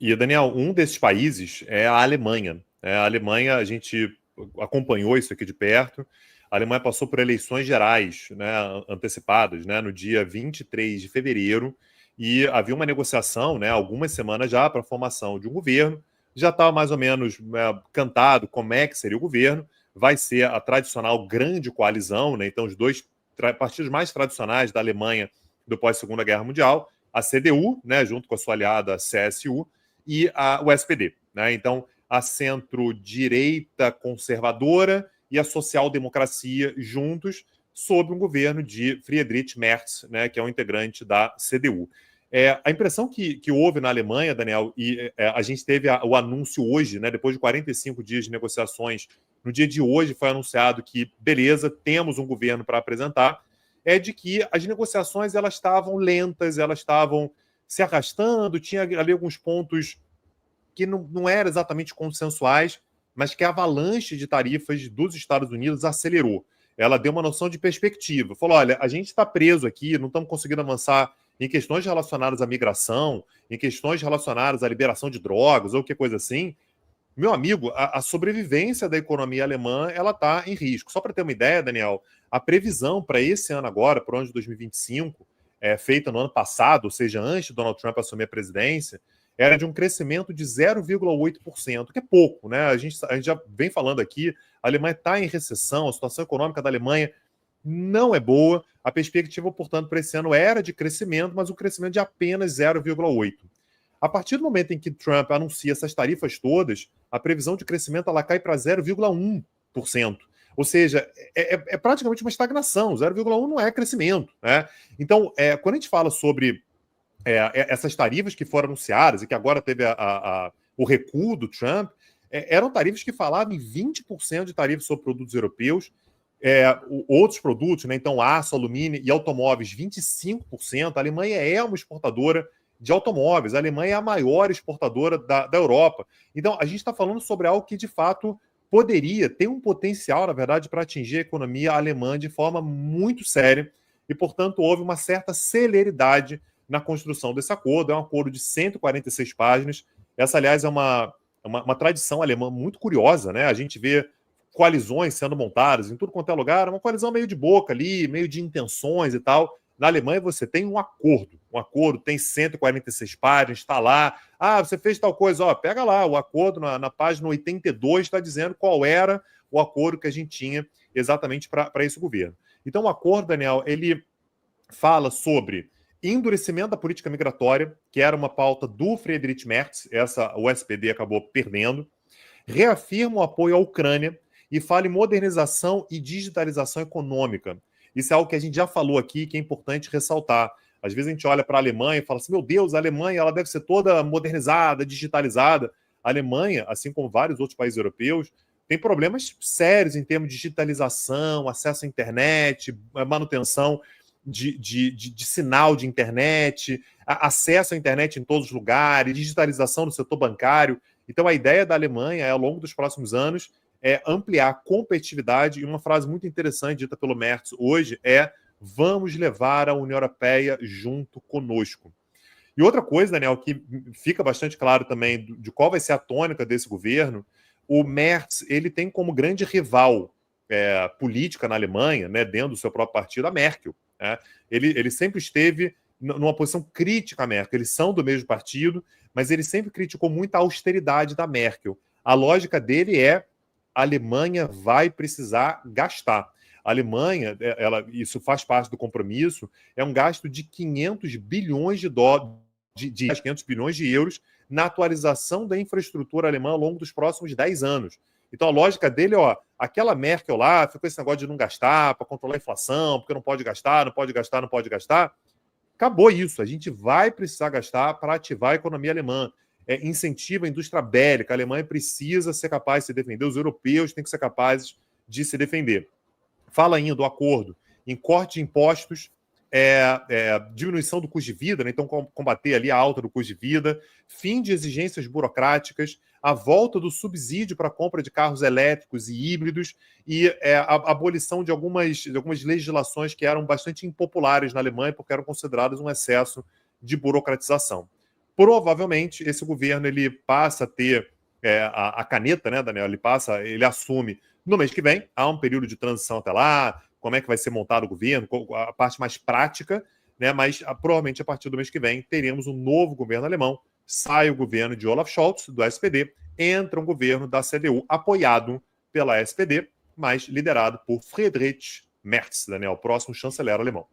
E, Daniel, um desses países é a Alemanha. A Alemanha, a gente acompanhou isso aqui de perto. A Alemanha passou por eleições gerais, né, antecipadas, né, no dia 23 de fevereiro, e havia uma negociação, né, algumas semanas já, para a formação de um governo. Já estava mais ou menos cantado como é que seria o governo. Vai ser a tradicional grande coalizão, né, então os dois partidos mais tradicionais da Alemanha do pós-Segunda Guerra Mundial, a CDU, né, junto com a sua aliada a CSU, e o SPD. Né? Então, a centro-direita conservadora e a social-democracia juntos sob um governo de Friedrich Merz, né, que é um integrante da CDU. A impressão que houve na Alemanha, Daniel, e a gente teve o anúncio hoje, né, depois de 45 dias de negociações, no dia de hoje foi anunciado que, beleza, temos um governo para apresentar, é de que as negociações elas estavam lentas, elas estavam se arrastando, tinha ali alguns pontos que não eram exatamente consensuais, mas que a avalanche de tarifas dos Estados Unidos acelerou. Ela deu uma noção de perspectiva. Falou, olha, a gente está preso aqui, não estamos conseguindo avançar em questões relacionadas à migração, em questões relacionadas à liberação de drogas ou que coisa assim. Meu amigo, a sobrevivência da economia alemã ela está em risco. Só para ter uma ideia, Daniel, a previsão para esse ano agora, para o ano de 2025, feita no ano passado, ou seja, antes de Donald Trump assumir a presidência, era de um crescimento de 0,8%, que é pouco, né? A gente já vem falando aqui, a Alemanha está em recessão, a situação econômica da Alemanha não é boa. A perspectiva, portanto, para esse ano era de crescimento, mas um crescimento de apenas 0,8%. A partir do momento em que Trump anuncia essas tarifas todas, a previsão de crescimento ela cai para 0,1%. Ou seja, é praticamente uma estagnação. 0,1 não é crescimento. Né? Então, quando a gente fala sobre essas tarifas que foram anunciadas e que agora teve o recuo do Trump, eram tarifas que falavam em 20% de tarifas sobre produtos europeus, outros produtos, né? Então aço, alumínio e automóveis, 25%. A Alemanha é uma exportadora de automóveis, a Alemanha é a maior exportadora da Europa. Então, a gente está falando sobre algo que, de fato, poderia ter um potencial, na verdade, para atingir a economia alemã de forma muito séria e, portanto, houve uma certa celeridade na construção desse acordo. É um acordo de 146 páginas. Essa, aliás, é uma tradição alemã muito curiosa, né? A gente vê coalizões sendo montadas em tudo quanto é lugar, uma coalizão meio de boca ali, meio de intenções e tal. Na Alemanha você tem um acordo tem 146 páginas, está lá, você fez tal coisa, pega lá, o acordo na página 82 está dizendo qual era o acordo que a gente tinha exatamente para esse governo. Então o acordo, Daniel, ele fala sobre endurecimento da política migratória, que era uma pauta do Friedrich Merz, o SPD acabou perdendo, reafirma o apoio à Ucrânia e fala em modernização e digitalização econômica. Isso é algo que a gente já falou aqui, que é importante ressaltar. Às vezes a gente olha para a Alemanha e fala assim, meu Deus, a Alemanha ela deve ser toda modernizada, digitalizada. A Alemanha, assim como vários outros países europeus, tem problemas sérios em termos de digitalização, acesso à internet, manutenção de sinal de internet, acesso à internet em todos os lugares, digitalização do setor bancário. Então, a ideia da Alemanha, ao longo dos próximos anos, é ampliar a competitividade. E uma frase muito interessante dita pelo Merz hoje é: vamos levar a União Europeia junto conosco. E outra coisa, Daniel, que fica bastante claro também de qual vai ser a tônica desse governo, o Merz ele tem como grande rival política na Alemanha, né, dentro do seu próprio partido, a Merkel. Né? Ele sempre esteve numa posição crítica à Merkel. Eles são do mesmo partido, mas ele sempre criticou muito a austeridade da Merkel. A lógica dele é: a Alemanha vai precisar gastar. A Alemanha, isso faz parte do compromisso, é um gasto de 500 bilhões de dólares, 500 bilhões de euros na atualização da infraestrutura alemã ao longo dos próximos 10 anos. Então a lógica dele, aquela Merkel lá ficou esse negócio de não gastar para controlar a inflação, porque não pode gastar, não pode gastar, não pode gastar. Acabou isso. A gente vai precisar gastar para ativar a economia alemã. Incentiva a indústria bélica. A Alemanha precisa ser capaz de se defender. Os europeus têm que ser capazes de se defender. Fala ainda do acordo em corte de impostos, diminuição do custo de vida, né? Então combater ali a alta do custo de vida, fim de exigências burocráticas, a volta do subsídio para a compra de carros elétricos e híbridos e a abolição de algumas legislações que eram bastante impopulares na Alemanha porque eram consideradas um excesso de burocratização. provavelmente esse governo ele passa a ter a caneta, né, Daniel? Ele assume no mês que vem. Há um período de transição até lá, como é que vai ser montado o governo, a parte mais prática, né? Mas provavelmente a partir do mês que vem teremos um novo governo alemão. Sai o governo de Olaf Scholz, do SPD, entra um governo da CDU apoiado pela SPD, mas liderado por Friedrich Merz, Daniel, próximo chanceler alemão.